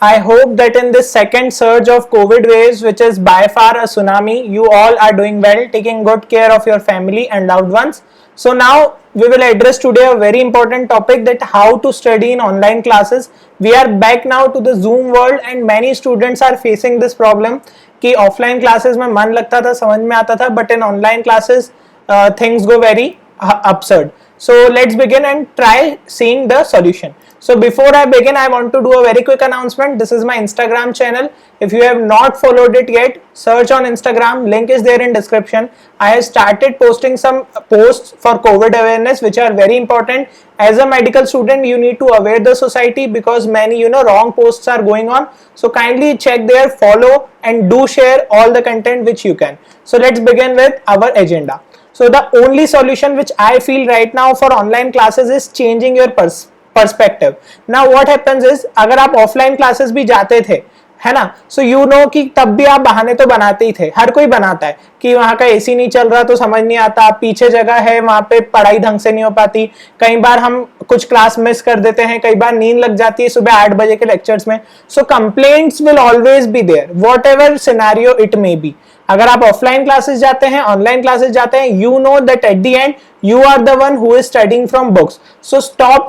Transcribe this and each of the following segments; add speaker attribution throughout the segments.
Speaker 1: I hope that in this second surge of COVID waves, which is by far a tsunami, you all are doing well, taking good care of your family and loved ones. So now we will address today a very important topic, that how to study in online classes. We are back now to the Zoom world and many students are facing this problem कि offline classes में मन लगता था, समझ में आता था, but in online classes things go very absurd. So let's begin and try seeing the solution. So before I begin, I want to do a very quick announcement. This is my Instagram channel. If you have not followed it yet, search on Instagram. Link is there in description. I have started posting some posts for COVID awareness, which are very important. As a medical student, you need to aware the society because many wrong posts are going on. So kindly check there, follow, and do share all the content which you can. So let's begin with our agenda. So the only solution which I feel right now for online classes is changing your perspective. Now what happens is, अगर आप offline classes भी जाते थे, है ना, so you know कि तब भी आप बहाने तो बनाते ही थे, हर कोई बनाता है कि वहां का एसी नहीं चल रहा तो समझ नहीं आता, पीछे जगह है वहां पे पढ़ाई ढंग से नहीं हो पाती, कई बार हम कुछ क्लास मिस कर देते हैं, कई बार नींद लग जाती है सुबह 8 बजे के लेक्चर्स में. So complaints will always be there, whatever scenario it may be. अगर आप ऑफलाइन क्लासेस जाते हैं, ऑनलाइन क्लासेस जाते हैं, you know that at the end you are the one who is studying from books. So stop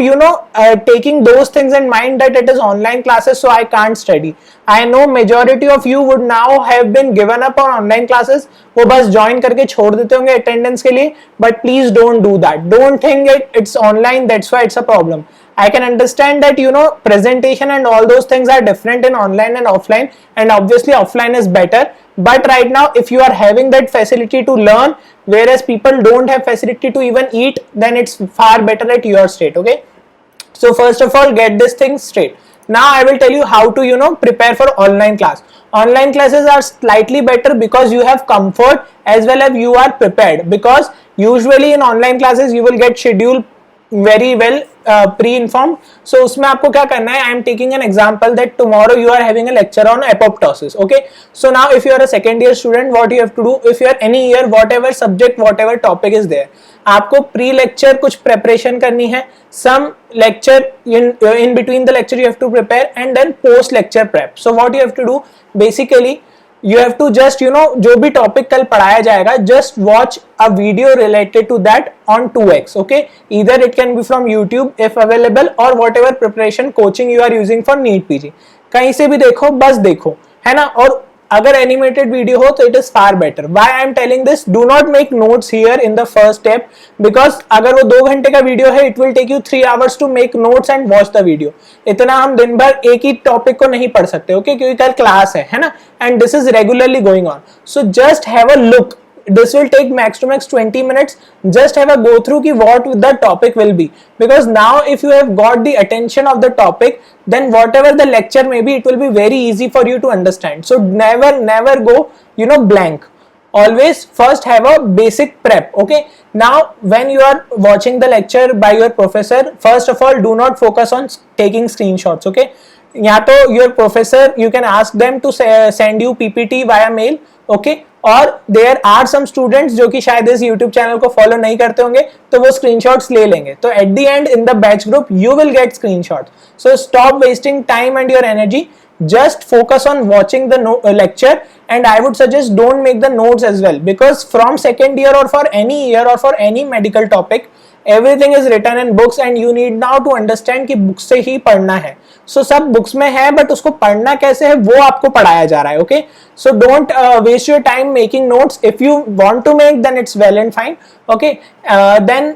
Speaker 1: taking those things in mind that it is online classes so I can't study. I know majority of you would now have been given up on online classes, वो बस join करके छोड़ देते होंगे attendance के लिए, but please don't do that. Don't think it's online, that's why it's a problem. I can understand that presentation and all those things are different in online and offline, and obviously offline is better, but right now if you are having that facility to learn, whereas people don't have facility to even eat, then it's far better at your state. Okay, so first of all, get this thing straight. Now I will tell you how to prepare for online class. Online classes are slightly better because you have comfort as well as you are prepared, because usually in online classes you will get scheduled very well pre-informed. So उसमें आपको क्या करना है, I am taking an example that tomorrow you are having a lecture on apoptosis. Okay, so now if you are a second year student, what you have to do, if you are any year, whatever subject, whatever topic is there, आपको pre lecture कुछ preparation करनी है, some lecture in between the lecture you have to prepare, and then post lecture prep. So what you have to do, basically you have to just जो भी topic कल पढ़ाया जाएगा, just watch a video related to that on 2x. okay, either it can be from YouTube if available, or whatever preparation coaching you are using for NEET PG, कहीं से भी देखो, बस देखो, है ना. और अगर एनिमेटेड वीडियो हो तो it is far better. Why I am telling this, do not make notes here in the first step, because अगर वो 2 घंटे का वीडियो है, it will take you 3 hours to make notes and watch the video. इतना हम दिन भर एक ही टॉपिक को नहीं पढ़ सकते. ओके, क्योंकि कल क्लास है ना, and this is regularly going on. So just have a look. This will take max to max 20 minutes. Just have a go through ki what the topic will be, because now if you have got the attention of the topic, then whatever the lecture may be, it will be very easy for you to understand. So never go blank. Always first have a basic prep. Okay, now when you are watching the lecture by your professor, first of all, do not focus on taking screenshots. Okay, या तो your professor, you can ask them to send you PPT via mail. Okay, और there are some students जो कि शायद इस YouTube channel को follow नहीं करते होंगे, तो वो स्क्रीनशॉट्स ले लेंगे. तो at the and in the batch group you will get screenshots. So stop wasting time and your energy. Just focus on watching the lecture, and I would suggest don't make the notes as well, because from second year or for any year or for any medical topic, everything is written in books and you need now to understand कि book से ही पढ़ना है. So सब books में है, but उसको पढ़ना कैसे है वो आपको पढ़ाया जा रहा है. Okay, so don't waste your time making notes. If you want to make, then it's well and fine. Okay, then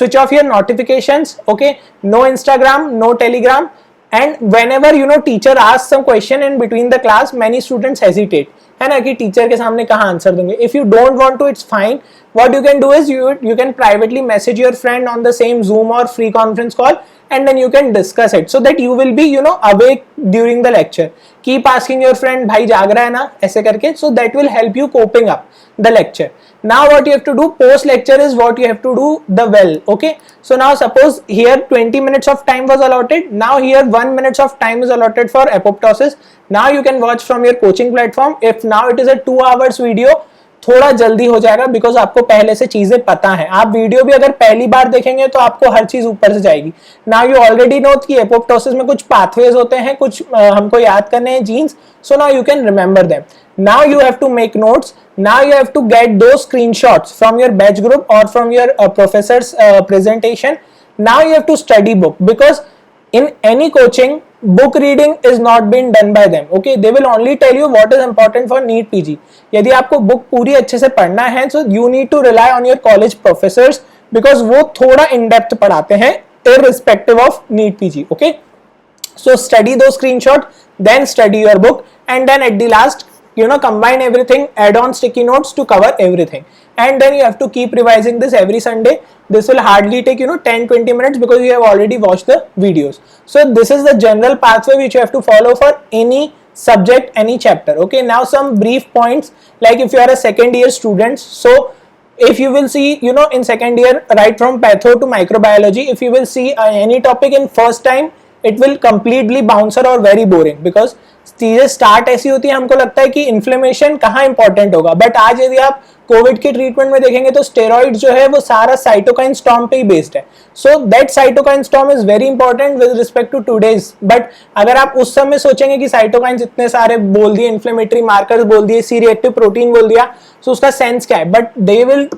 Speaker 1: switch off your notifications. Okay, no Instagram, no Telegram. And whenever teacher asks some question in between the class, many students hesitate, है ना, कि teacher के सामने कहाँ answer देंगे. If you don't want to, it's fine. What you can do is you can privately message your friend on the same Zoom or free conference call, and then you can discuss it, so that you will be awake during the lecture. Keep asking your friend, भाई जाग रहा है ना, ऐसे करके, so that will help you coping up the lecture. Now what you have to do post lecture is what you have to do the well. Okay, so now suppose here 20 minutes of time was allotted, now here 1 minute of time is allotted for apoptosis. Now you can watch from your coaching platform. If now it is a 2 hours video, थोड़ा जल्दी हो जाएगा because आपको पहले से चीजें पता है। आप वीडियो भी अगर पहली बार देखेंगे तो आपको हर चीज ऊपर से जाएगी। नाउ यू ऑलरेडी नो कि एपोप्टोसिस में कुछ पाथवेज होते हैं, कुछ हमको याद करने हैं genes, so now you can remember them. Now you have to make notes. Now you have to get those screenshots from your batch group or from your professor's presentation. Now you have to study book because in any coaching, book reading is not being done by them. Okay, they will only tell you what is important for NEET PG. यदि आपको book पूरी अच्छे से पढ़ना है, so you need to rely on your college professors because वो थोड़ा in depth पढ़ाते हैं irrespective of NEET PG. Okay, so study those screenshots, then study your book, and then at the last, combine everything, add on sticky notes to cover everything, and then you have to keep revising this every Sunday. This will hardly take 10-20 minutes because you have already watched the videos. So this is the general pathway which you have to follow for any subject, any chapter. Okay, now some brief points, like if you are a second year student, so if you will see in second year, right from patho to microbiology, if you will see any topic in first time, it will completely bouncer or very boring because चीजें start ऐसी होती है, हमको लगता है कि inflammation कहाँ important होगा, बट आज यदि आप कोविड के ट्रीटमेंट में देखेंगे तो स्टेरॉइड जो है वो सारा साइटोकाइन स्टॉर्म पे ही बेस्ड है। So that cytokine storm is very important with respect to today's. But अगर आप उस समय सोचेंगे कि साइटोकाइंस इतने सारे बोल दिए, इन्फ्लेमेटरी मार्कर्स बोल दिए, सी रिएक्टिव प्रोटीन बोल दिया, सो उसका सेंस क्या है, but they will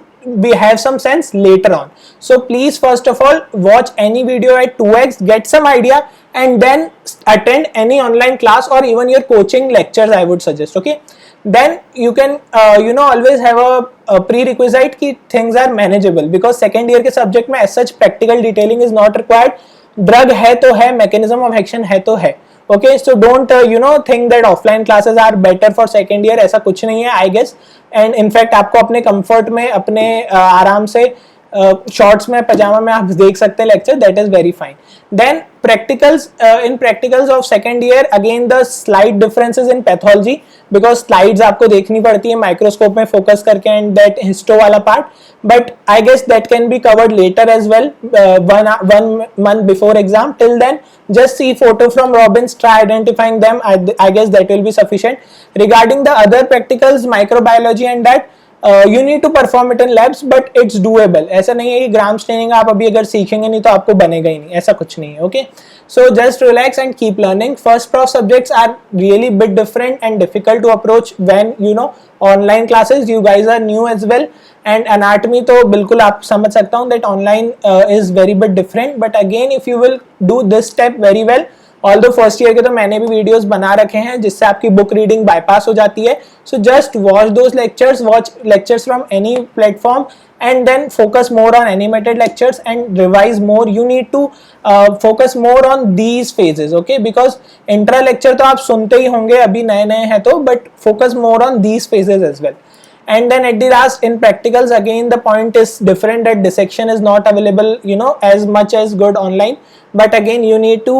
Speaker 1: we have some sense later on. So please first of all watch any video at 2x, get some idea, and then attend any online class or even your coaching lectures, I would suggest. Okay, then you can always have a prerequisite ki things are manageable because second year के subject में as such practical detailing is not required. Drug है तो है, mechanism of action है तो है। Okay, so don't think that offline classes are better for second year, ऐसा कुछ नहीं है I guess, and in fact आपको अपने comfort में, अपने आराम से शॉर्ट्स में, पजामा में आप देख सकते हैं lecture, that is very fine. Then practicals, in practicals of second year again the slight differences in pathology because slides आपको देखनी पड़ती है माइक्रोस्कोप में फोकस करके एंड दैट हिस्टो वाला part, but I guess that can be covered later as well, one month before exam. Till then just see photo from Robbins, try identifying them. I guess that will be sufficient. Regarding the other practicals, microbiology and that, you need to perform it in labs, but it's doable. ऐसा नहीं है कि gram staining आप अभी अगर सीखेंगे नहीं तो आपको बनेगा ही नहीं, ऐसा कुछ नहीं है। Okay, so just relax and keep learning. First prof subjects are really bit different and difficult to approach when online classes. You guys are new as well, and anatomy तो बिल्कुल आप समझ सकता हूँ that online is very bit different, but again if you will do this step very well, although first year के तो मैंने भी वीडियोस बना रखे हैं जिससे आपकी बुक रीडिंग बाईपास हो जाती है. So just watch those lectures, watch lectures from any platform and then focus more on animated lectures and revise more. You need to focus more on these phases, okay, because intra lecture तो आप सुनते ही होंगे अभी नए नए हैं तो, but focus more on these phases as well. And then at the last, in practicals again the point is different, that dissection is not available as much as good online, but again you need to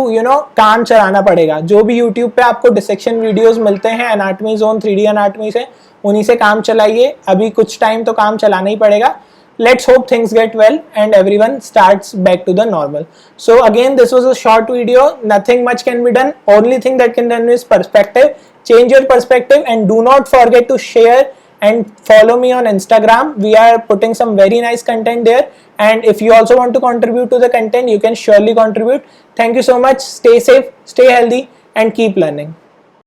Speaker 1: काम चलाना पड़ेगा. जो भी YouTube पे आपको dissection videos मिलते हैं anatomy zone 3D anatomy से, उन्हीं से काम चलाइए. अभी कुछ टाइम तो काम चलाना ही पड़ेगा. Let's hope things get well and everyone starts back to the normal. So again, this was a short video. Nothing much can be done. Only thing that can be done is perspective. Change your perspective and do not forget to share and follow me on Instagram. We are putting some very nice content there. And if you also want to contribute to the content, you can surely contribute. Thank you so much. Stay safe, stay healthy, and keep learning.